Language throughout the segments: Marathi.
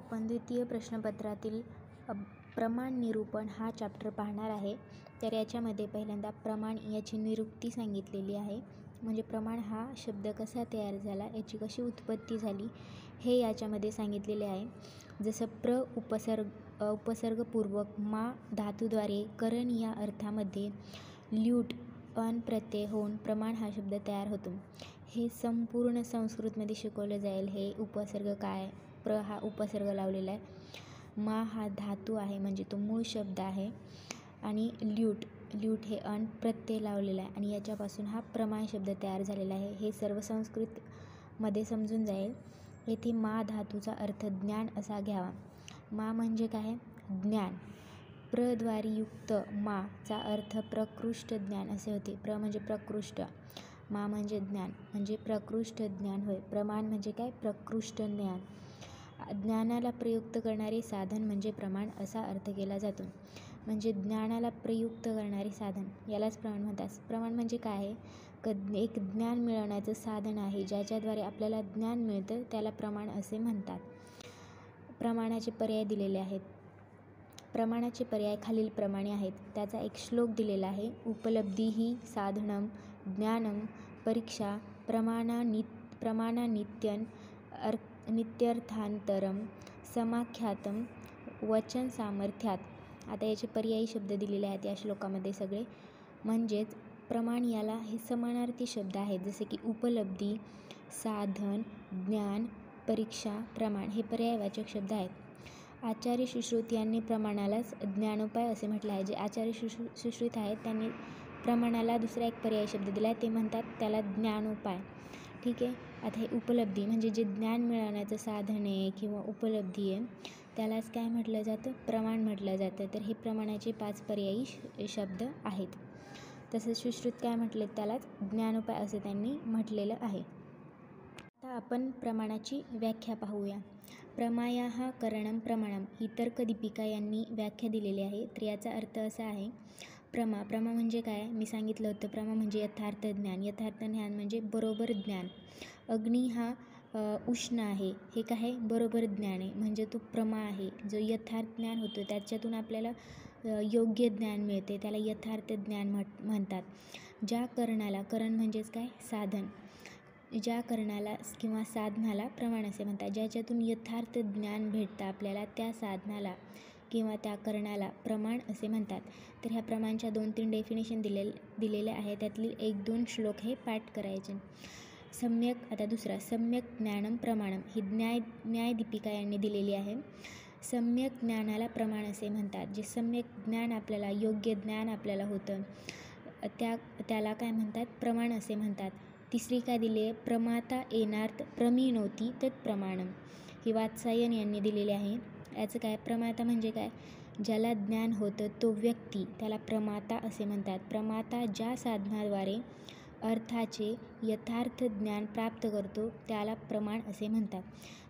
आपण द्वितीय प्रश्नपत्रातील प्रमाण निरूपण हा चॅप्टर पाहणार आहे. तर याच्यामध्ये पहिल्यांदा प्रमाण याची निरुक्ती सांगितलेली आहे. म्हणजे प्रमाण हा शब्द कसा तयार झाला, याची कशी उत्पत्ती झाली हे याच्यामध्ये सांगितलेले आहे. जसं उपसर्गपूर्वक मा धातूद्वारे करण या अर्थामध्ये ल्यूट अन प्रत्यय होऊन प्रमाण हा शब्द तयार होतो. हे संपूर्ण संस्कृतमध्ये शिकवलं जाईल. हे उपसर्ग काय, प्र हा उपसर्ग लावलेला आहे, मा हा धातू आहे म्हणजे तो मूळ शब्द आहे, आणि ल्यूट हे अन प्रत्यय लावलेला आहे आणि याच्यापासून हा प्रमाण शब्द तयार झालेला आहे. हे सर्व संस्कृतमध्ये समजून जाईल. येथे मा धातूचा अर्थ ज्ञान असा घ्यावा. मा म्हणजे काय? ज्ञान. प्रद्वारी युक्त मा चा अर्थ प्रकृष्ट ज्ञान असे होते. प्र म्हणजे प्रकृष्ट, मा म्हणजे ज्ञान, म्हणजे प्रकृष्ट ज्ञान होय. प्रमाण म्हणजे काय? प्रकृष्ट ज्ञान. ज्ञानाला प्रयुक्त करणारे साधन म्हणजे प्रमाण असा अर्थ केला जातो. म्हणजे ज्ञानाला प्रयुक्त करणारे साधन यालाच प्रमाण म्हणतात. प्रमाण म्हणजे काय आहे? एक ज्ञान मिळवण्याचं साधन आहे. ज्याच्याद्वारे आपल्याला ज्ञान मिळतं त्याला प्रमाण असे म्हणतात. प्रमाणाचे पर्याय दिलेले आहेत. प्रमाणाचे पर्याय खालीलप्रमाणे आहेत. त्याचा एक श्लोक दिलेला आहे. उपलब्धिः साधनम ज्ञानम परीक्षा प्रमाणानित्यं नित्यर्थांतरम समाख्यातम वचन सामर्थ्यात. आता याचे पर्यायी शब्द दिलेले आहेत या श्लोकामध्ये सगळे. म्हणजेच प्रमाण याला हे समानार्थी शब्द आहेत. जसे की उपलब्धी, साधन, ज्ञान, परीक्षा, प्रमाण हे पर्यायवाचक शब्द आहेत. आचार्य सुश्रुत यांनी प्रमाणालाच ज्ञानोपाय असे म्हटले आहे. जे आचार्य सुश्रुत आहेत त्यांनी प्रमाणाला दुसरा एक पर्यायी शब्द दिला आहे, ते म्हणतात त्याला ज्ञानोपाय. ठीक आहे. आता हे उपलब्धी म्हणजे जे ज्ञान मिळवण्याचं साधन आहे किंवा उपलब्धी आहे त्यालाच काय म्हटलं जातं? प्रमाण म्हटलं जातं. तर हे प्रमाणाचे 5 पर्यायी शब्द आहेत. तसंच सुश्रुत काय म्हटले? त्यालाच ज्ञानोपाय असं त्यांनी म्हटलेलं आहे. आता आपण प्रमाणाची व्याख्या पाहूया. प्रमायाः करणं प्रमाणम ही तर्कदीपिका यांनी व्याख्या दिलेली आहे. तर याचा अर्थ असा आहे, प्रमा म्हणजे काय? मी सांगितलं होतं, प्रमा म्हणजे यथार्थ ज्ञान. यथार्थ ज्ञान म्हणजे बरोबर ज्ञान. अग्नी हा उष्ण आहे, हे काय आहे? बरोबर ज्ञान आहे, म्हणजे तो प्रमा आहे. जो यथार्थ ज्ञान होतो त्याच्यातून आपल्याला योग्य ज्ञान मिळते, त्याला यथार्थ ज्ञान म्हणतात. ज्या करणाला, करण म्हणजेच काय? साधन. ज्या करणाला किंवा साधनाला प्रमाण असे म्हणतात. ज्याच्यातून यथार्थ ज्ञान भेटतं आपल्याला त्या साधनाला किंवा त्या करणाला प्रमाण असे म्हणतात. तर ह्या प्रमाणच्या 2-3 डेफिनेशन दिलेल्या आहेत. त्यातली 1-2 श्लोक हे पाठ करायचे. आता दुसरा सम्यक ज्ञानम प्रमाणम ही न्यायदीपिका यांनी दिलेली आहे. सम्यक ज्ञानाला प्रमाण असे म्हणतात. जे सम्यक ज्ञान आपल्याला, योग्य ज्ञान आपल्याला होतं त्याला काय म्हणतात? प्रमाण असे म्हणतात. तिसरी काय दिली आहे? प्रमाता येणार्थ प्रमिनोती तत्प्रमाणम ही वात्सायन यांनी दिलेली आहे. याचं काय? प्रमाता म्हणजे काय? ज्याला ज्ञान होतं तो व्यक्ती, त्याला प्रमाता असे म्हणतात. प्रमाता ज्या साधनाद्वारे अर्थाचे यथार्थ ज्ञान प्राप्त करतो त्याला प्रमाण असे म्हणतात.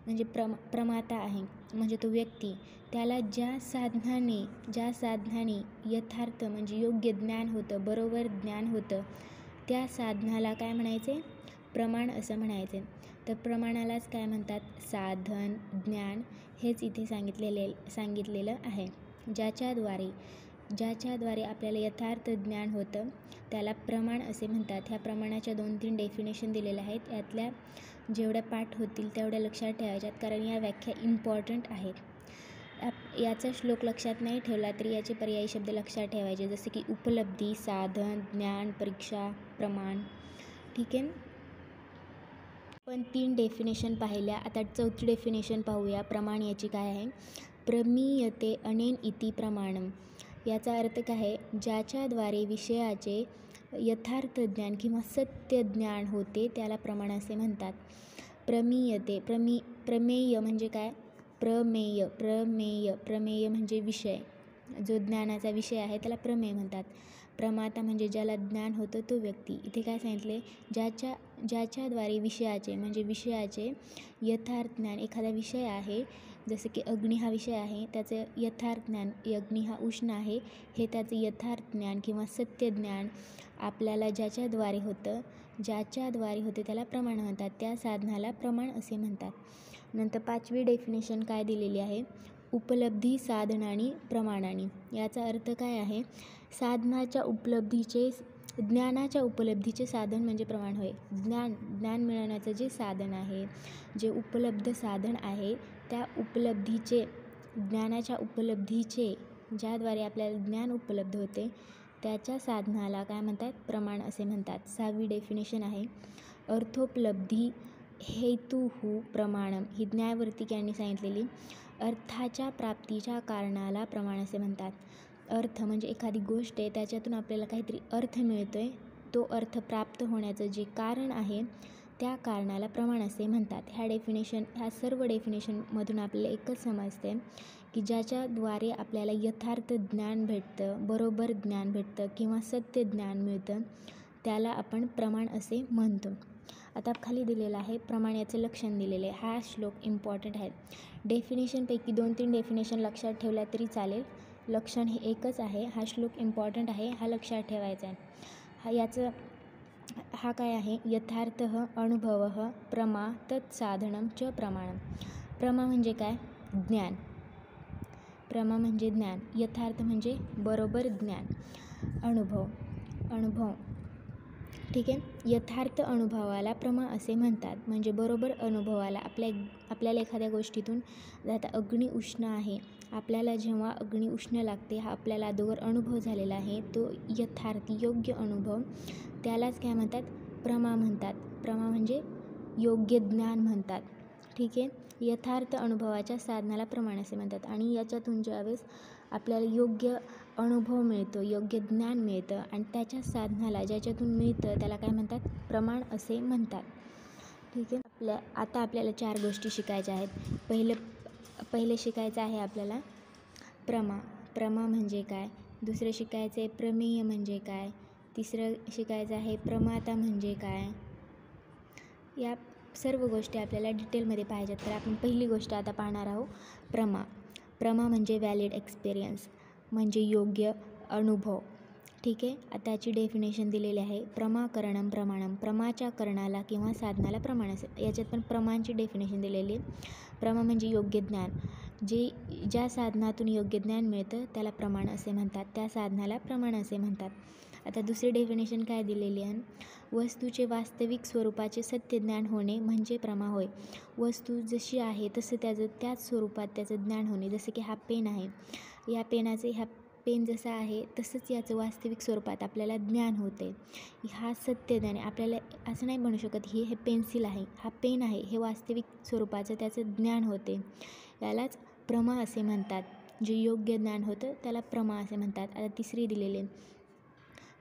म्हणजे प्रमाता आहे म्हणजे तो व्यक्ती, त्याला ज्या साधनाने यथार्थ म्हणजे योग्य ज्ञान होतं, बरोबर ज्ञान होतं, त्या साधनाला काय म्हणायचे? प्रमाण असं म्हणायचे. तर प्रमाणालाच काय म्हणतात? साधन, ज्ञान हेच इथे सांगितलेलं आहे. ज्याच्याद्वारे आपल्याला यथार्थ ज्ञान होतं त्याला प्रमाण असे म्हणतात. ह्या प्रमाणाच्या 2-3 डेफिनेशन दिलेल्या आहेत. यातल्या जेवढ्या पाठ होतील तेवढ्या लक्षात ठेवायच्यात, कारण या व्याख्या इम्पॉर्टंट आहेत. याचा श्लोक लक्षात नाही ठेवला तरी याचे पर्यायी शब्द लक्षात ठेवायचे. जसे की उपलब्धी, साधन, ज्ञान, परीक्षा, प्रमाण. ठीक आहे. पण 3 डेफिनेशन पाहिल्या. आता 4थी डेफिनेशन पाहूया. प्रमाण याची काय आहे? प्रमीयते अनेन इति प्रमाणम. याचा अर्थ काय आहे? ज्याच्याद्वारे विषयाचे यथार्थ ज्ञान किंवा सत्य ज्ञान होते त्याला प्रमाण असे म्हणतात. प्रमीयते प्रमेय म्हणजे काय? प्रमेय म्हणजे विषय. जो ज्ञानाचा विषय आहे त्याला प्रमेय म्हणतात. प्रमाता म्हणजे ज्याला ज्ञान होतं तो व्यक्ती. इथे काय सांगितले? ज्याच्याद्वारे विषयाचे यथार्थ ज्ञान. एखादा विषय आहे, जसं की अग्नी हा विषय आहे, त्याचं यथार्थ ज्ञान, अग्नी हा उष्ण आहे, हे त्याचं यथार्थ ज्ञान किंवा सत्य ज्ञान आपल्याला ज्याच्याद्वारे होते त्याला प्रमाण म्हणतात. त्या साधनाला प्रमाण असे म्हणतात. नंतर 5वी डेफिनेशन काय दिलेली आहे, उपलब्धी साधन आणि प्रमाणाने. याचा अर्थ काय आहे, साधनाच्या उपलब्धीचे ज्ञानाच्या उपलब्धीचे साधन म्हणजे प्रमाण होय. ज्ञान मिळवण्याचं जे साधन आहे, जे उपलब्ध साधन आहे, त्या उपलब्धीचे ज्ञानाच्या उपलब्धीचे ज्याद्वारे आपल्याला ज्ञान उपलब्ध होते त्याच्या साधनाला काय म्हणतात, प्रमाण असे म्हणतात. 6वी डेफिनेशन आहे, अर्थोपलब्धी हेतुः प्रमाणम. ही न्यायवर्तिक यांनी सांगितलेली. अर्थाच्या प्राप्तीच्या कारणाला प्रमाण असे म्हणतात. अर्थ म्हणजे एखादी गोष्ट आहे, त्याच्यातून आपल्याला काहीतरी अर्थ मिळतो आहे, तो अर्थ प्राप्त होण्याचं जे कारण आहे त्या कारणाला प्रमाण असे म्हणतात. ह्या सर्व डेफिनेशनमधून आपल्याला एकच समजते की ज्याच्याद्वारे आपल्याला यथार्थ ज्ञान भेटतं, बरोबर ज्ञान भेटतं किंवा सत्य ज्ञान मिळतं, त्याला आपण प्रमाण असे म्हणतो. आता खाली दिलेलं आहे प्रमाण, याचं लक्षण दिलेलं आहे. हा श्लोक इम्पॉर्टंट आहे. डेफिनेशनपैकी 2-3 डेफिनेशन लक्षात ठेवल्या तरी चालेल, लक्षण हे एकच आहे. हा श्लोक इम्पॉर्टंट आहे, हा लक्षात ठेवायचा आहे. हा काय आहे, यथार्थः अनुभवः प्रमा तत्साधनं च प्रमाणम. प्रमा म्हणजे काय, ज्ञान. प्रमा म्हणजे ज्ञान, यथार्थ म्हणजे बरोबर ज्ञान, अनुभव. ठीक आहे. यथार्थ अनुभवाला प्रमा असे म्हणतात. म्हणजे बरोबर अनुभवाला आपल्याला एखाद्या गोष्टीतून, आता अग्नी उष्ण आहे, आपल्याला जेव्हा अग्नी उष्ण लागते, हा आपल्याला अगोदर अनुभव झालेला आहे, तो यथार्थ योग्य अनुभव, त्यालाच काय म्हणतात, प्रमा म्हणतात. प्रमा म्हणजे योग्य ज्ञान म्हणतात. ठीक आहे. यथार्थ अनुभवाच्या साधनाला प्रमाण असे म्हणतात. आणि याच्यातून ज्यावेळेस आपल्याला योग्य अनुभव मिळतो, योग्य ज्ञान मिळतं आणि त्याच्या साधनाला ज्याच्यातून मिळतं त्याला काय म्हणतात, प्रमाण असे म्हणतात. ठीक आहे. आता आपल्याला 4 गोष्टी शिकायच्या आहेत. पहिले शिकायचं आहे आपल्याला प्रमा म्हणजे काय, दुसरं शिकायचं आहे प्रमेय म्हणजे काय, तिसरं शिकायचं आहे प्रमाता म्हणजे काय. या सर्व गोष्टी आपल्याला डिटेलमध्ये पाहिजेत. तर आपण पहिली गोष्ट आता पाहणार आहोत, प्रमा म्हणजे व्हॅलिड एक्सपिरियन्स, म्हणजे योग्य अनुभव. ठीक आहे. आता त्याची डेफिनेशन दिलेली आहे, प्रमाकरणम प्रमाणम. प्रमाच्या करणाला किंवा साधनाला प्रमाण असे. याच्यात पण प्रमाणची डेफिनेशन दिलेली आहे. प्रमा म्हणजे योग्य ज्ञान, ज्या साधनातून योग्य ज्ञान मिळतं त्याला प्रमाण असे म्हणतात, त्या साधनाला प्रमाण असे म्हणतात. आता दुसरी डेफिनेशन काय दिलेली आहे, वस्तूचे वास्तविक स्वरूपाचे सत्य ज्ञान होणे म्हणजे प्रमा होय. वस्तू जशी आहे तसं त्याच स्वरूपात त्याचं ज्ञान होणे. जसं की हा पेन आहे, या पेन जसा आहे तसंच याचं वास्तविक स्वरूपात आपल्याला ज्ञान होते. हा सत्य ज्ञान आहे. आपल्याला असं नाही म्हणू शकत हे पेन्सिल आहे, हा पेन आहे, हे वास्तविक स्वरूपाचं त्याचं ज्ञान होते. यालाच प्रमा असे म्हणतात. जे योग्य ज्ञान होतं त्याला प्रमा असे म्हणतात. आता तिसरी दिलेले,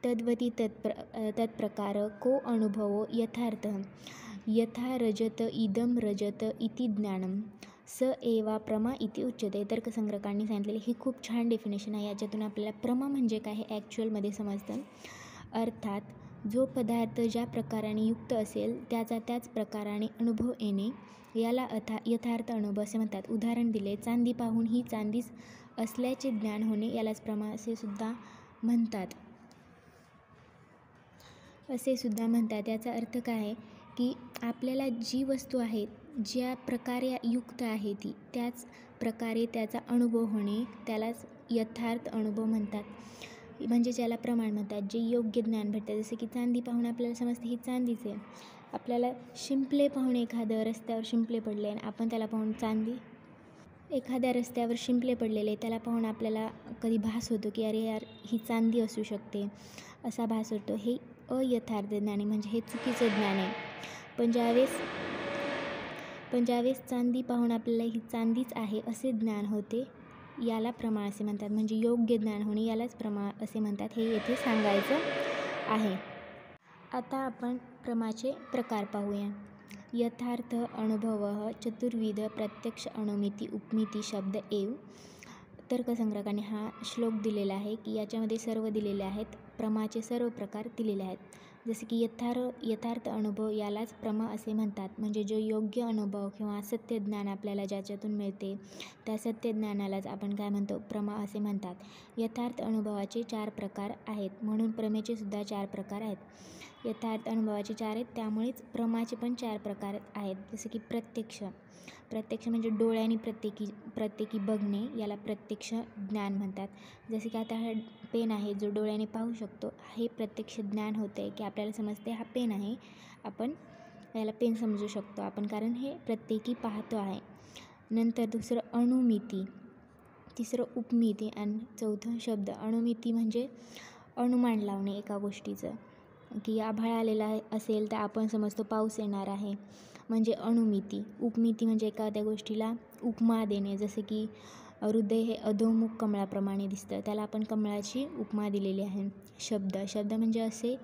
तद्वती तत्प्रकार को अनुभवो यथार्थः यथा रजत इदम रजत इति ज्ञानम स एवा प्रमा इति उच्यते. तर्कसंग्रकांनी सांगितलेले ही खूप छान डेफिनेशन आहे. याच्यातून आपल्याला प्रमा म्हणजे काय हे ॲक्च्युअलमध्ये समजतं. अर्थात जो पदार्थ ज्या प्रकाराने युक्त असेल त्याचा त्याच प्रकाराने अनुभव येणे, याला यथार्थ अनुभव असे म्हणतात. उदाहरण दिले, चांदी पाहून ही चांदीच असल्याचे ज्ञान होणे, यालाच प्रमा असे सुद्धा म्हणतात. याचा अर्थ काय आहे की आपल्याला जी वस्तू आहे, ज्या प्रकारे युक्त आहे ती, त्याच प्रकारे त्याचा अनुभव होणे, त्यालाच यथार्थ अनुभव म्हणतात. म्हणजे ज्याला प्रमाण म्हणतात. जे योग्य ज्ञान भेटतं, जसं की चांदी पाहून आपल्याला समजते ही चांदीच आहे. आपल्याला शिंपले पाहून एखादं रस्त्यावर शिंपले पडले आणि आपण त्याला पाहून एखाद्या रस्त्यावर शिंपले पडलेले त्याला पाहून आपल्याला कधी भास होतो की अरे यार ही चांदी असू शकते, असा भास होतो. हे अयथार्थ ज्ञान आहे, म्हणजे हे चुकीचं ज्ञान आहे. पण ज्यावेळेस चांदी पाहून आपल्याला ही चांदीच आहे असे ज्ञान होते, याला प्रमा असे म्हणतात. म्हणजे योग्य ज्ञान होणे, यालाच प्रमा असे म्हणतात. हे येथे सांगायचं आहे. आता आपण प्रमाचे प्रकार पाहूया. यथार्थ अनुभवः चतुर्विध प्रत्यक्ष अणुमिती उपमिती शब्द एव. तर्कसंग्रकाने हा श्लोक दिलेला आहे की याच्यामध्ये सर्व दिलेले आहेत, प्रमाचे सर्व प्रकार दिलेले आहेत. जसे की यथार्थ अनुभव, यालाच प्रमा असे म्हणतात. म्हणजे जो योग्य अनुभव किंवा सत्य ज्ञान आपल्याला ज्याच्यातून मिळते, त्या सत्य ज्ञानालाच आपण काय म्हणतो, प्रमा असे म्हणतात. यथार्थ अनुभवाचे 4 प्रकार आहेत, म्हणून प्रमेचे सुद्धा 4 प्रकार आहेत. यथार्थ अनुभवाचे 4 आहेत, त्यामुळेच प्रमाचे पण 4 प्रकार आहेत. जसे की प्रत्यक्ष, प्रत्यक्ष म्हणजे डोळ्यांनी प्रत्येकी बघणे, याला प्रत्यक्ष ज्ञान म्हणतात. जसे की आता हा पेन आहे जो डोळ्याने पाहू शकतो, हे प्रत्यक्ष ज्ञान होतं आहे की आपल्याला समजते हा पेन आहे, आपण याला पेन समजू शकतो आपण, कारण हे प्रत्येकी पाहतो आहे. नंतर दुसरं अणुमिती, तिसरं उपमिती आणि चौथं शब्द. अणुमिती म्हणजे अनुमान लावणे एका गोष्टीचं, की आभाळ आलेला असेल तर आपण समजतो पाऊस येणार आहे, म्हणजे अणुमिती. उपमिती म्हणजे एखाद्या गोष्टीला उपमा देणे, जसे की हृदय हे अधोमुख कमळाप्रमाणे दिसतं, त्याला आपण कमळाची उपमा दिलेली आहे. शब्द म्हणजे असे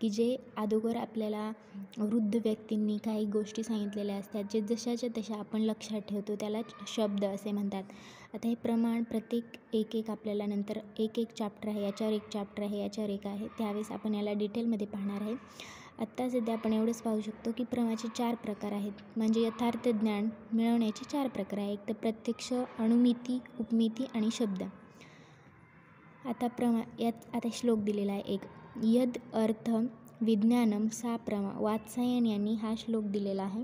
की जे अगोदर आपल्याला वृद्ध व्यक्तींनी काही गोष्टी सांगितलेल्या असतात, जे जशाच्या तशा आपण लक्षात ठेवतो, त्याला शब्द असे म्हणतात. आता हे प्रमाण प्रत्येक एक आपल्याला नंतर एक चॅप्टर आहे, याच्यावर एक चॅप्टर आहे, याच्यावर एक आहे, त्यावेळेस आपण याला डिटेलमध्ये पाहणार आहे. आत्ता सध्या आपण एवढंच पाहू शकतो की प्रमाचे 4 प्रकार आहेत, म्हणजे यथार्थ ज्ञान मिळवण्याचे 4 प्रकार आहेत. एक तर प्रत्यक्ष, अणुमिती, उपमिती आणि शब्द. आता यात आता श्लोक दिलेला आहे एक. यद अर्थ विज्ञानम सा प्रमा. वात्सायन यांनी हा श्लोक दिलेला आहे.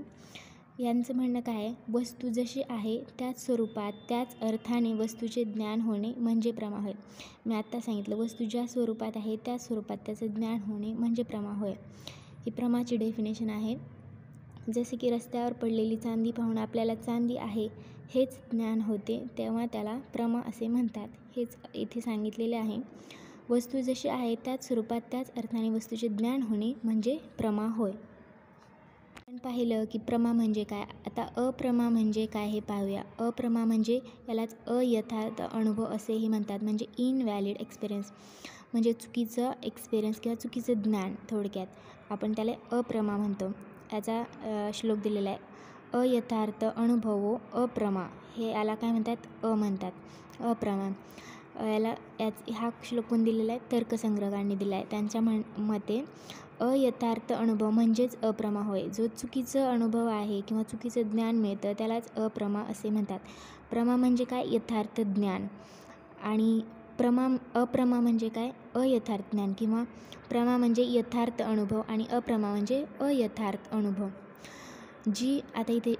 यांचं म्हणणं काय आहे, वस्तू जशी आहे त्याच स्वरूपात त्याच अर्थाने वस्तूचे ज्ञान होणे म्हणजे प्रमा होय. मी आत्ता सांगितलं, वस्तू ज्या स्वरूपात आहे त्याच स्वरूपात त्याचं ज्ञान होणे म्हणजे प्रमा होय. ही प्रमाची डेफिनेशन आहे. जसे की रस्त्यावर पडलेली चांदी पाहून आपल्याला चांदी आहे हेच ज्ञान होते, तेव्हा त्याला प्रमा असे म्हणतात. हेच इथे सांगितलेले आहे. वस्तू जशी आहे त्याच स्वरूपात त्याच अर्थाने वस्तूचे ज्ञान होणे म्हणजे प्रमा होय. आपण पाहिलं की प्रमा म्हणजे काय. आता अप्रमा म्हणजे काय हे पाहूया. अप्रमा म्हणजे यालाच अयथार्थ अनुभव असेही म्हणतात, म्हणजे इनव्हॅलिड एक्सपिरियन्स, म्हणजे चुकीचं एक्सपिरियन्स किंवा चुकीचं ज्ञान. थोडक्यात आपण त्याला अप्रमा म्हणतो. याचा श्लोक दिलेला आहे. अयथार्थ अनुभवो अप्रमा, हे याला काय म्हणतात, म्हणतात अप्रमा. हा श्लोक कोण दिलेला आहे, तर्कसंग्रहांनी दिला आहे. त्यांच्या मते अयथार्थ अनुभव म्हणजेच अप्रमा होय. जो चुकीचं अनुभव आहे किंवा चुकीचं ज्ञान मिळतं त्यालाच अप्रमा असे म्हणतात. प्रमा म्हणजे काय, यथार्थ ज्ञान. आणि अप्रमा म्हणजे काय, अयथार्थ ज्ञान, किंवा प्रमा म्हणजे यथार्थ अनुभव आणि अप्रमा म्हणजे अयथार्थ अनुभव. जी आता इथे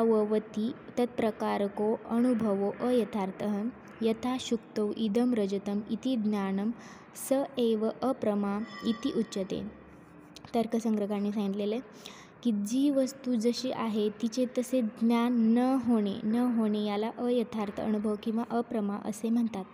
तद्भाववती तत्प्रकारको अनुभवो अयथार्थः यथा शुक्तौ इदं रजतम इति ज्ञानम स एव अप्रमा इति उच्यते. तर्कसंग्रहांनी सांगितलेले की जी वस्तू जशी आहे तिचे तसे ज्ञान न होणे याला अयथार्थ अनुभव किंवा अप्रमा असे म्हणतात.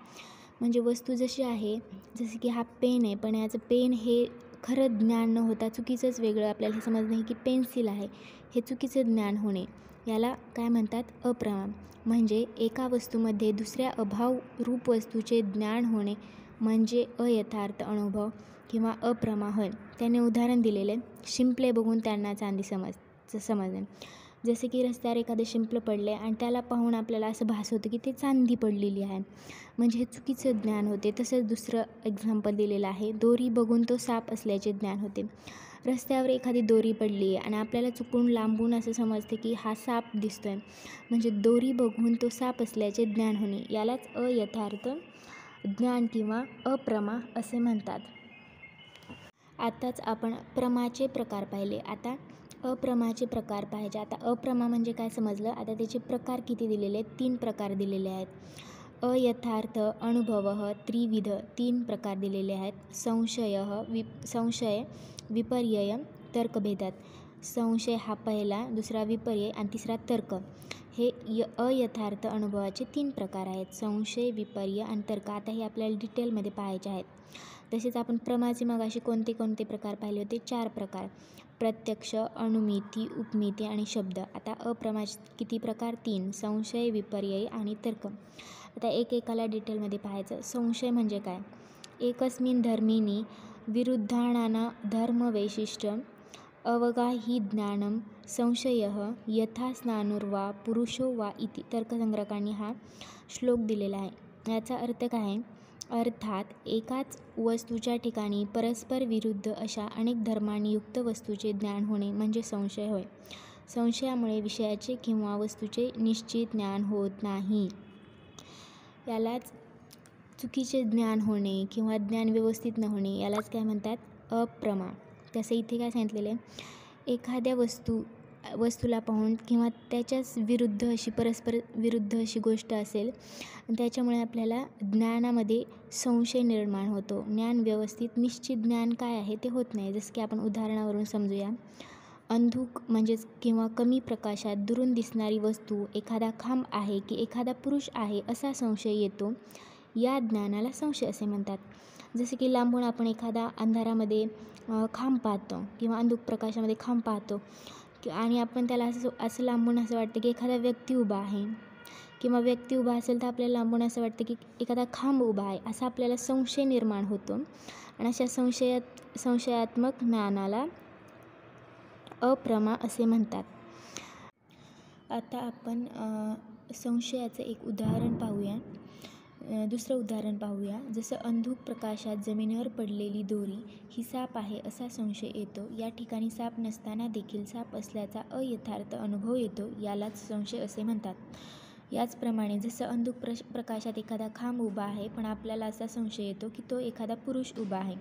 म्हणजे वस्तू जशी आहे, जसे की हा पेन आहे, पण याचं पेन हे खरं ज्ञान न होता चुकीचंच वेगळं आपल्याला हे समजणं आहे की पेन्सिल आहे, हे चुकीचं ज्ञान होणे याला काय म्हणतात, अप्रमा. म्हणजे एका वस्तूमध्ये दुसऱ्या अभाव रूप वस्तूचे ज्ञान होणे म्हणजे अयथार्थ अनुभव किंवा अप्रमा होय. त्याने उदाहरण दिलेले, शिंपले बघून त्यांना चांदी समजणे. जसे की रस्त्यावर एखादे शिंपलं पडले आणि त्याला पाहून आपल्याला असं भास होतं की ते चांदी पडलेली आहे, म्हणजे हे चुकीचं ज्ञान होते. तसंच दुसरं एक्झाम्पल दिलेलं आहे. दोरी बघून तो साप असल्याचे ज्ञान होते. रस्त्यावर एखादी दोरी पडली आहे आणि आपल्याला चुकून लांबून असं समजते की हा साप दिसतोय, म्हणजे दोरी बघून तो साप असल्याचे ज्ञान होणे यालाच अयथार्थ ज्ञान किंवा अप्रमा असे म्हणतात. आताच आपण प्रमाचे प्रकार पाहिले, आता अप्रमाचे प्रकार पाहिजे. आता अप्रमा म्हणजे काय समजलं. आता त्याचे प्रकार किती दिलेले आहेत, 3 प्रकार दिलेले आहेत. अयथार्थ अनुभव त्रिविध, 3 प्रकार दिलेले आहेत. संशय विपर्यय तर्कभेदात. संशय हा पहिला, दुसरा विपर्यय आणि तिसरा तर्क. हे अयथार्थ अनुभवाचे 3 प्रकार आहेत, संशय, विपर्यय आणि तर्क. आता हे आपल्याला डिटेलमध्ये पाहायचे आहेत. तसेच आपण प्रमाचे मगाशी कोणते प्रकार पाहिले होते, 4 प्रकार, प्रत्यक्ष, अणुमिती, उपमिती आणि शब्द. आता अप्रमाचे किती प्रकार, 3, संशय, विपर्यय आणि तर्क. आता एकाला डिटेलमध्ये पाहायचं. संशय म्हणजे काय, एकस्मिन् धर्मिणी विरुद्धानां धर्मवैशिष्ट्य अवगाही ज्ञानम संशयः यथा स्नानुर्वा पुरुषो वा इति. तर्कसंग्रहांनी हा श्लोक दिलेला आहे. याचा अर्थ काय आहे, अर्थात एकाच वस्तूच्या ठिकाणी परस्पर विरुद्ध अशा अनेक धर्मांनी युक्त वस्तूचे ज्ञान होणे म्हणजे संशय होय. संशयामुळे विषयाचे किंवा वस्तूचे निश्चित ज्ञान होत नाही, यालाच चुकीचे ज्ञान होणे किंवा ज्ञान व्यवस्थित न होणे यालाच काय म्हणतात, अप्रमा. तसे इथे काय सांगितलेले, एखाद्या वस्तूला पाहून किंवा त्याच्याच विरुद्ध अशी परस्पर विरुद्ध अशी गोष्ट असेल, त्याच्यामुळे आपल्याला ज्ञानामध्ये संशय निर्माण होतो. ज्ञान व्यवस्थित निश्चित ज्ञान काय आहे ते होत नाही. जसं की आपण उदाहरणावरून समजूया. अंधुक म्हणजेच किंवा कमी प्रकाशात दुरून दिसणारी वस्तू, एखादा खांब आहे की एखादा पुरुष आहे असा संशय येतो. या ज्ञानाला संशय असे म्हणतात. जसे की लांबून आपण एखादा अंधारामध्ये खांब पाहतो किंवा अंधुक प्रकाशामध्ये खांब पाहतो आणि आपण त्याला असं लांबून असं वाटतं की एखादा व्यक्ती उभा आहे किंवा व्यक्ती उभा असेल तर आपल्याला लांबून असं वाटतं की एखादा खांब उभा आहे, असा आपल्याला संशय निर्माण होतो. आणि अशा संशयात्मक ज्ञानाला अप्रमा असे म्हणतात. आता आपण संशयाचं एक उदाहरण पाहूया. दुसरं उदाहरण पाहूया. जसं अंधुक प्रकाशात जमिनीवर पडलेली दोरी ही साप आहे असा संशय येतो. या ठिकाणी साप नसताना देखील साप असल्याचा अयथार्थ अनुभव येतो. यालाच संशय असे म्हणतात. याचप्रमाणे जसं अंधुक प्रकाशात एखादा खांब उभा आहे पण आपल्याला असा संशय येतो की तो एखादा पुरुष उभा आहे.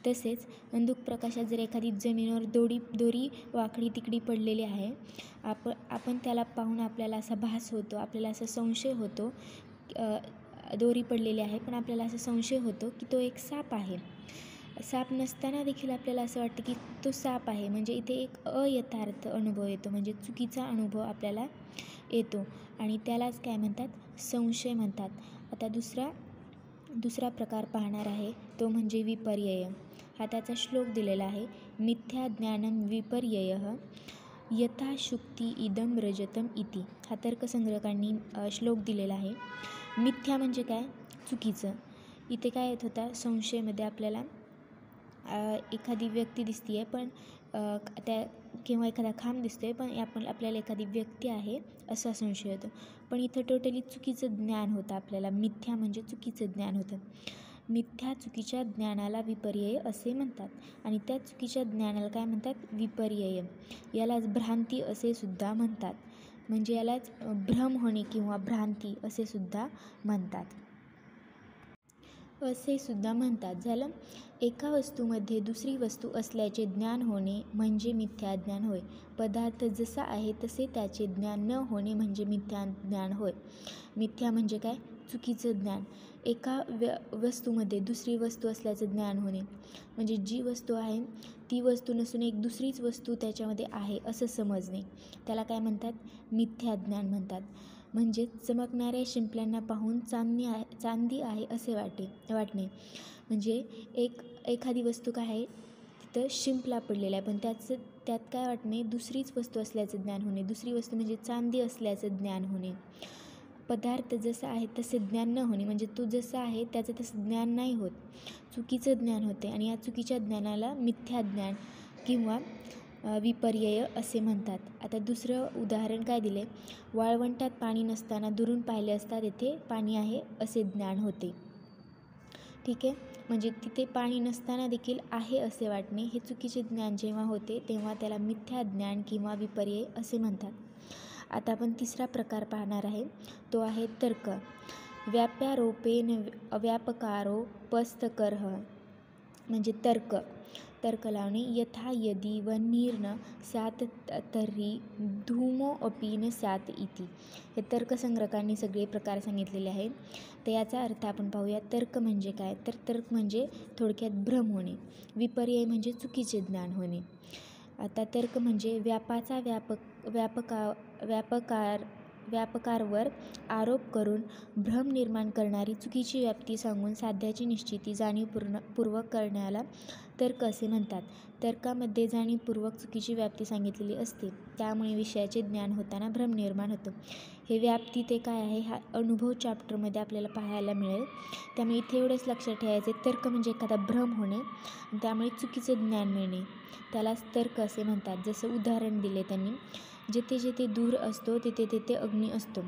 तसेच अंधुक प्रकाशात जर एखादी जमिनीवर दोरी वाकडी तिकडी पडलेली आहे, आपण त्याला पाहून आपल्याला असा भास होतो, आपल्याला असा संशय होतो. दोरी पडलेली आहे पण आपल्याला असा संशय होतो की तो एक साप आहे. साप नसताना देखील आपल्याला असं वाटतं की तो साप आहे. म्हणजे इथे एक अयथार्थ अनुभव येतो, म्हणजे चुकीचा अनुभव आपल्याला येतो आणि त्यालाच काय म्हणतात, संशय म्हणतात. आता दुसरा प्रकार पाहणार आहे तो म्हणजे विपर्यय. हा त्याचा श्लोक दिलेला आहे. मिथ्या ज्ञानं विपर्ययः यथा शुक्ती इदं रजतम इति. हा तर्कसंग्रकांनी श्लोक दिलेला आहे. मिथ्या म्हणजे काय, चुकीचं. इथे काय येत होता, संशयमध्ये आपल्याला एखादी व्यक्ती दिसते आहे पण त्या किंवा एखादा खांब दिसतो आहे पण आपल्याला एखादी व्यक्ती आहे असा संशय होतो. पण इथं टोटली चुकीचं ज्ञान होतं आपल्याला. मिथ्या म्हणजे चुकीचं ज्ञान होतं. मिथ्या चुकीच्या ज्ञानाला विपर्यय असे म्हणतात आणि त्या चुकीच्या ज्ञानाला काय म्हणतात, विपर्यय. यालाच भ्रांती असे सुद्धा म्हणतात. म्हणजे यालाच भ्रम होणे किंवा भ्रांती असे सुद्धा म्हणतात. झालं. एका वस्तूमध्ये दुसरी वस्तू असल्याचे ज्ञान होणे म्हणजे मिथ्या ज्ञान होय. पदार्थ जसा आहे तसे त्याचे ज्ञान न होणे म्हणजे मिथ्या ज्ञान होय. मिथ्या म्हणजे काय, चुकीचं ज्ञान. एका वस्तूमध्ये दुसरी वस्तू असल्याचं ज्ञान होणे म्हणजे जी वस्तू आहे ती वस्तू नसून एक दुसरीच वस्तू त्याच्यामध्ये आहे असं समजणे, त्याला काय म्हणतात, मिथ्या ज्ञान म्हणतात. म्हणजे चमकणाऱ्या शिंपल्यांना पाहून चांदी आहे असे वाटणे. म्हणजे एखादी वस्तू काय आहे, तिथं शिंपला पडलेला आहे पण त्यात काय वाटणे, दुसरीच वस्तू असल्याचं ज्ञान होणे. दुसरी वस्तू म्हणजे चांदी असल्याचं ज्ञान होणे. पदार्थ जसा आहे तसे ज्ञान न होणे म्हणजे तो जसा आहे त्याचं तसं ज्ञान नाही होत, चुकीचं ज्ञान होते. आणि या चुकीच्या ज्ञानाला मिथ्या ज्ञान किंवा विपर्यय असे म्हणतात. आता दुसरं उदाहरण काय दिले, वाळवंटात पाणी नसताना दुरून पाहिले असता तेथे पाणी आहे असे ज्ञान होते. ठीक आहे, म्हणजे तिथे पाणी नसताना देखील आहे असे वाटणे हे चुकीचे ज्ञान जेव्हा होते तेव्हा त्याला मिथ्या ज्ञान किंवा विपर्यय असे म्हणतात. आता आपण तिसरा प्रकार पाहणार आहे तो आहे तर्क. व्याप्यारोपेण व्यापकारोपस्तकरः म्हणजे तर्क लावणे. यथा यदि वह्निर्न स्यात् तर्हि धूमो अपि न स्यात् इति. हे तर्कसंग्रकांनी सगळे प्रकार सांगितलेले आहेत. तर याचा अर्थ आपण पाहूया. तर्क म्हणजे काय, तर तर्क म्हणजे थोडक्यात भ्रम होणे. विपर्यय म्हणजे चुकीचे ज्ञान होणे. आता तर्क म्हणजे व्यापकारवर आरोप करून भ्रम निर्माण करणारी चुकीची व्याप्ती सांगून साध्याची निश्चिती जाणीवपूर्वक करण्याला तर्क असे म्हणतात. तर्कामध्ये जाणीवपूर्वक चुकीची व्याप्ती सांगितलेली असते, त्यामुळे विषयाचे ज्ञान होताना भ्रम निर्माण होतो. हे व्याप्ती ते काय आहे हा अनुभव चॅप्टरमध्ये आपल्याला पाहायला मिळेल. त्यामुळे इथे एवढंच लक्षात ठेवायचे, तर्क म्हणजे एखादा भ्रम होणे आणि त्यामुळे चुकीचं ज्ञान मिळणे, त्यालाच तर्क असे म्हणतात. जसं उदाहरण दिले त्यांनी, जिथे जिथे धूर असतो तिथे तिथे अग्नी असतो.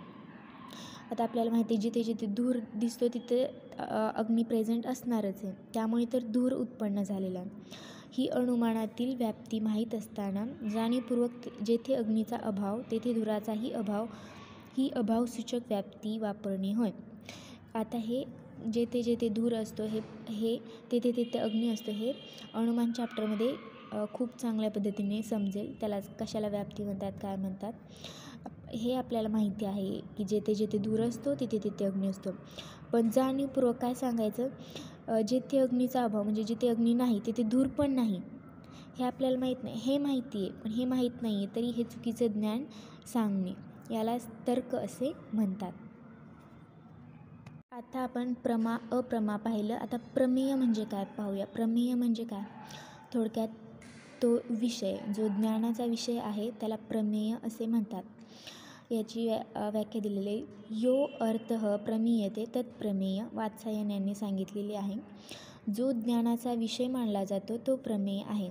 आता आपल्याला माहिती आहे जिथे जिथे धूर दिसतो तिथे अग्नी प्रेझेंट असणारच आहे, त्यामुळे तर धूर उत्पन्न झालेला आहे. ही अनुमानातील व्याप्ती माहीत असताना जाणीवपूर्वक जेथे अग्नीचा अभाव तेथे धुराचाही अभाव ही अभावसूचक व्याप्ती वापरणे होय. आता हे जेथे जेथे धूर असतो हे तेथे तेथे अग्नी असतो हे अनुमान चॅप्टरमध्ये खूप चांगल्या पद्धतीने समजेल. त्याला कशाला व्याप्ती म्हणतात, काय म्हणतात हे आपल्याला माहिती आहे की जेथे जेथे धूर असतो तिथे तिथे अग्नी असतो. पण जाणीवपूर्वक काय सांगायचं, जेथे अग्नीचा अभाव म्हणजे जिथे अग्नी नाही तिथे धूर पण नाही हे आपल्याला माहीत नाही. हे माहिती आहे पण हे माहीत नाही आहे तरी हे चुकीचं ज्ञान सांगणे, यालाच तर्क असे म्हणतात. आता आपण अप्रमा पाहिलं. आता प्रमेय म्हणजे काय पाहूया. प्रमेय म्हणजे काय, थोडक्यात तो विषय जो ज्ञानाचा विषय आहे त्याला प्रमेय असे म्हणतात. याची व्याख्या दिलेली आहे. यो अर्थः प्रमीयते तत्प्रमेय, वात्सायन यांनी सांगितलेली आहे. जो ज्ञानाचा विषय मानला जातो तो प्रमेय आहे.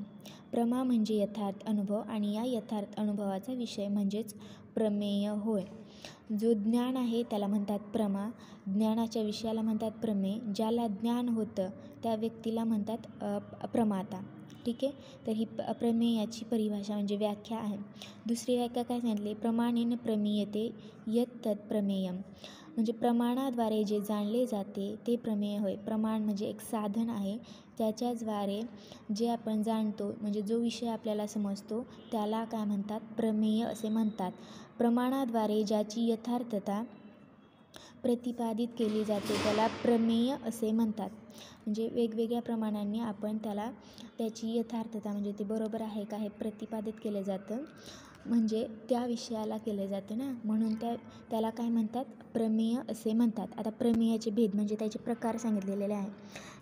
प्रमा म्हणजे यथार्थ अनुभव आणि या यथार्थ अनुभवाचा विषय म्हणजेच प्रमेय होय. जो ज्ञान आहे त्याला म्हणतात प्रमा, ज्ञानाच्या विषयाला म्हणतात प्रमेय. ज्याला ज्ञान होतं त्या व्यक्तीला म्हणतात प्रमाता. ठीक आहे. तर ही प्रमेयाची परिभाषा म्हणजे व्याख्या आहे. दुसरी व्याख्या काय सांगितली, प्रमाणेन प्रमीयते यत् तत् प्रमेयम, म्हणजे प्रमाणाद्वारे जे जाणले जाते ते प्रमेय होय. प्रमाण म्हणजे एक साधन आहे, त्याच्याद्वारे जे आपण जाणतो म्हणजे जो विषय आपल्याला समजतो त्याला काय म्हणतात, प्रमेय असे म्हणतात. प्रमाणाद्वारे ज्याची यथार्थता प्रतिपादित केली जाते त्याला प्रमेय असे म्हणतात. म्हणजे वेगवेगळ्या प्रमाणांनी आपण त्याची यथार्थता म्हणजे ते बरोबर आहे का हे प्रतिपादित केलं जातं, म्हणजे त्या विषयाला केलं जातं ना, म्हणून त्याला काय म्हणतात, प्रमेय असे म्हणतात. आता प्रमेयाचे भेद म्हणजे त्याचे प्रकार सांगितलेले आहे.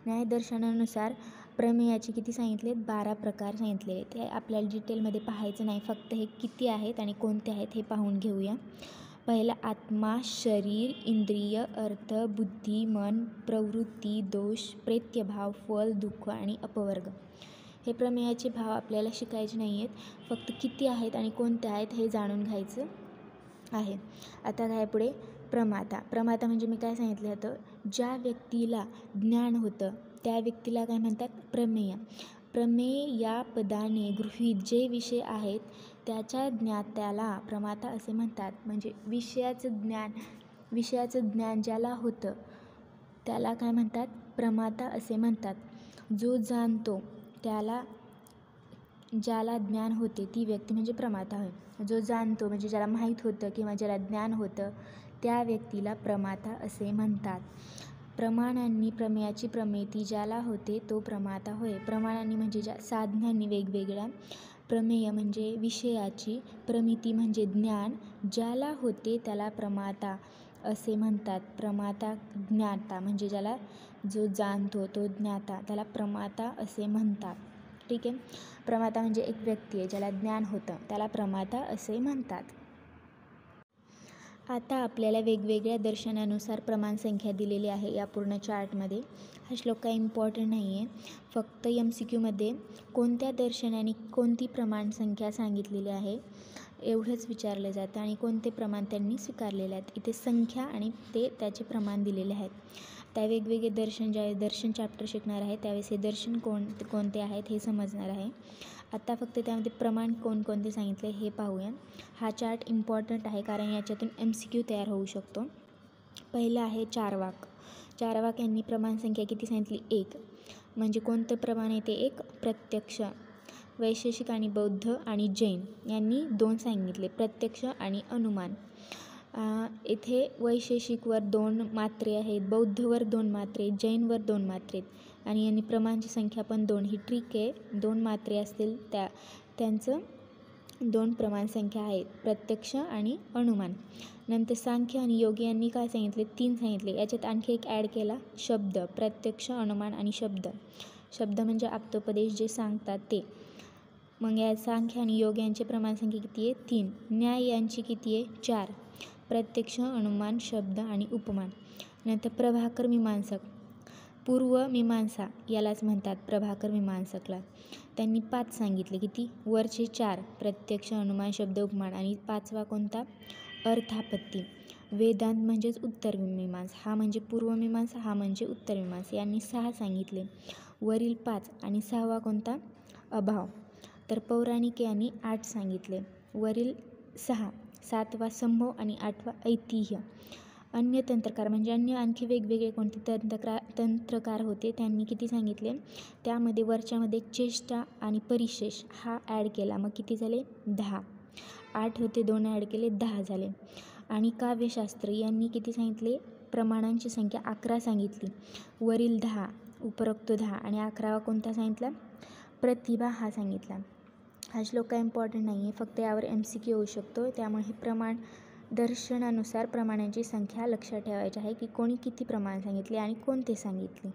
न्यायदर्शनानुसार प्रमेयाचे किती सांगितले, 12 प्रकार सांगितलेले. ते आपल्याला डिटेलमध्ये पाहायचं नाही, फक्त हे किती आहेत आणि कोणते आहेत हे पाहून घेऊया. पहिला आत्मा, शरीर, इंद्रिय, अर्थ, बुद्धी, मन, प्रवृत्ती, दोष, प्रेत्यभाव, फल, दुःख आणि अपवर्ग. हे प्रमेयाचे भाव आपल्याला शिकायचे नाही आहेत, फक्त किती आहेत आणि कोणते आहेत हे जाणून घ्यायचं आहे. आता काय पुढे, प्रमाता. प्रमाता म्हणजे मी काय सांगितलं होतं, ज्या व्यक्तीला ज्ञान होतं त्या व्यक्तीला काय म्हणतात, प्रमेय. प्रमेय या पदाने गृहीत जे विषय आहेत त्याच्या ज्ञात्याला प्रमाता असे म्हणतात. म्हणजे विषयाचं ज्ञान ज्याला होतं त्याला काय म्हणतात, प्रमाता असे म्हणतात. जो जाणतो ज्याला ज्ञान होते ती व्यक्ती म्हणजे प्रमाता होय. जो जाणतो म्हणजे ज्याला माहीत होतं किंवा ज्याला ज्ञान होतं त्या व्यक्तीला प्रमाता असे म्हणतात. प्रमाणांनी प्रमेयाची प्रमिती ज्याला होते तो प्रमाता होय. प्रमाणांनी म्हणजे ज्या साधनांनी वेगवेगळ्या, प्रमेय म्हणजे विषयाची, प्रमिती म्हणजे ज्ञान, ज्याला होते त्याला प्रमाता असे म्हणतात. प्रमाता ज्ञाता म्हणजे ज्याला जो जाणतो तो ज्ञाता त्याला प्रमाता असे म्हणतात. ठीक आहे. प्रमाता म्हणजे एक व्यक्ती आहे ज्याला ज्ञान होतं त्याला प्रमाता असे म्हणतात. आता आपल्याला वेगवेगळ्या दर्शनानुसार प्रमाण संख्या दिलेली आहे या पूर्ण चार्टमध्ये. हा श्लोक काही इम्पॉर्टंट नाही आहे, फक्त MCQमध्ये कोणत्या दर्शनाने कोणती प्रमाण संख्या सांगितलेली आहे एवढंच विचारलं जातं आणि कोणते प्रमाण त्यांनी स्वीकारलेले आहेत. इथे संख्या आणि त्याचे प्रमाण दिलेले आहेत. त्या वेगवेगळे ज्यावेळेस दर्शन चॅप्टर शिकणार आहे त्यावेळेस हे दर्शन कोणते आहेत हे समजणार आहे. आता फक्त त्यामध्ये प्रमाण कोणकोणते सांगितले हे पाहूया. हा चार्ट इम्पॉर्टंट आहे कारण याच्यातून MCQ तयार होऊ शकतो. पहिलं आहे चारवाक. चारवाक यांनी प्रमाण संख्या किती सांगितली, 1. म्हणजे कोणतं प्रमाण आहे ते 1, प्रत्यक्ष. वैशेषिक आणि बौद्ध आणि जैन यांनी 2 सांगितले, प्रत्यक्ष आणि अनुमान. इथे वैशेषिकवर 2 मात्रे आहेत, बौद्धवर 2 मात्रे, जैनवर 2 मात्रे आणि यांनी प्रमाणची संख्या पण 2. ही ट्रिक आहे, 2 मात्रे असतील त्यांचं 2 प्रमाण संख्या आहेत, प्रत्यक्ष आणि अनुमान. नंतर सांख्य आणि योग यांनी काय सांगितले, 3 सांगितले. याच्यात आणखी एक ॲड केला, शब्द, प्रत्यक्ष, अनुमान आणि शब्द. शब्द म्हणजे आप्तोपदेश जे सांगतात ते. मग या सांख्य आणि योग यांचे प्रमाण संख्या किती आहे, 3. न्याय यांची किती आहे, 4. प्रत्यक्ष, अनुमान, शब्द आणि उपमान. नंतर प्रभाकर मीमांसक, पूर्व मीमांसा यालाच म्हणतात प्रभाकर मीमांसकला. त्यांनी 5 सांगितले, किती, वरचे 4 प्रत्यक्ष, अनुमान, शब्द, उपमान आणि 5वा कोणता, अर्थापत्ती. वेदांत म्हणजेच उत्तर मीमांसा, हा म्हणजे पूर्व मीमांसा, हा म्हणजे उत्तर मीमांसा. यांनी 6 सांगितले, वरील 5 आणि 6वा कोणता, अभाव. तर पौराणिक यांनी 8 सांगितले, वरील 6, 7वा संभव आणि 8वा ऐतिह्य. अन्य तंत्रकार म्हणजे अन्य आणखी वेगवेगळे कोणते तंत्रकार होते त्यांनी किती सांगितले, त्यामध्ये वरच्यामध्ये चेष्टा आणि परिशेष हा ॲड केला, मग किती झाले 10. 8 होते 2 ॲड केले 10 झाले. आणि काव्यशास्त्र यांनी किती सांगितले, प्रमाणांची संख्या 11 सांगितली. वरील 10 उपरोक्त 10 आणि 11वा कोणता सांगितला, प्रतिभा हा सांगितला. हा श्लोक काय इम्पॉर्टंट नाही आहे, फक्त यावर MCQ होऊ शकतो. त्यामुळे हे प्रमाण दर्शनानुसार प्रमाणांची संख्या लक्षात ठेवायची आहे की कोणी किती प्रमाण सांगितले आणि कोणते सांगितले.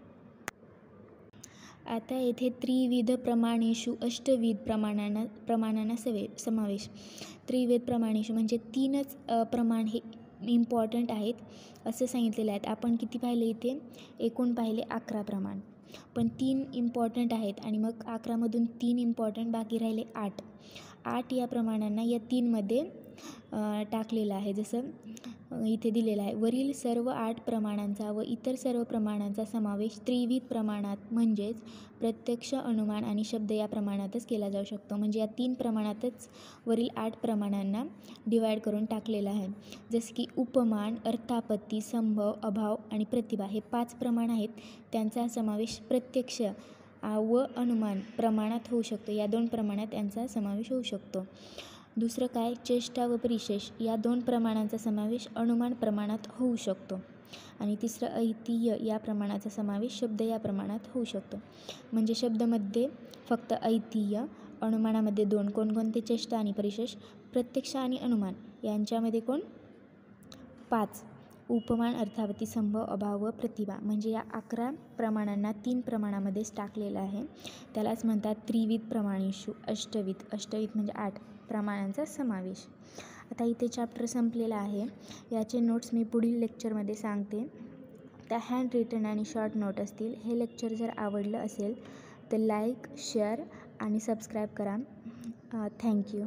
आता येथे त्रिविध प्रमाणेषु अष्टविध प्रमाणांना समावेश. त्रिविध प्रमाणेषु म्हणजे 3च प्रमाण हे इम्पॉर्टंट आहेत असं सांगितलेलं आहेत. आपण किती पाहिले इथे, एकूण पाहिले 11 प्रमाण, पण 3 इम्पॉर्टंट आहेत आणि मग 11मधून 3 इम्पॉर्टंट, बाकी राहिले 8. 8 या प्रमाणांना या 3मध्ये टाकलेलं आहे. जसं इथे दिलेलं आहे, वरील सर्व 8 प्रमाणांचा व इतर सर्व प्रमाणांचा समावेश त्रिविध प्रमाणात म्हणजेच प्रत्यक्ष, अनुमान आणि शब्द या प्रमाणातच केला जाऊ शकतो. म्हणजे या 3 प्रमाणातच वरील 8 प्रमाणांना डिवाईड करून टाकलेलं आहे. जसं की उपमान, अर्थापत्ती, संभव, अभाव आणि प्रतिभा हे 5 प्रमाण आहेत. त्यांचा समावेश प्रत्यक्ष व अनुमान प्रमाणात होऊ शकतो. या 2 प्रमाणात यांचा समावेश होऊ शकतो. दुसरं काय, चेष्टा व परिशेष या 2 प्रमाणांचा समावेश अनुमान प्रमाणात होऊ शकतो. आणि तिसरं ऐतिह्य या प्रमाणाचा समावेश शब्द या प्रमाणात होऊ शकतो. म्हणजे शब्दामध्ये फक्त ऐतिह्य, अनुमानामध्ये 2 कोणकोणते, चेष्टा आणि परिशेष, प्रत्यक्ष आणि अनुमान यांच्यामध्ये 5 उपमान, अर्थापत्ती, संभव, अभाव व प्रतिभा. म्हणजे या 11 प्रमाणांना 3 प्रमाणामध्येच टाकलेलं आहे. त्यालाच म्हणतात त्रिविध प्रमाणेषु अष्टविध. अष्टविध म्हणजे 8 प्रमाणांचा समावेश. आता इथे चॅप्टर संपलेला आहे. याचे नोट्स मी पुढील लेक्चरमध्ये सांगते. त्या हँड रिटन आणि शॉर्ट नोट असतील. हे लेक्चर जर आवडलं असेल तर लाईक, शेअर आणि सबस्क्राईब करा. थँक्यू.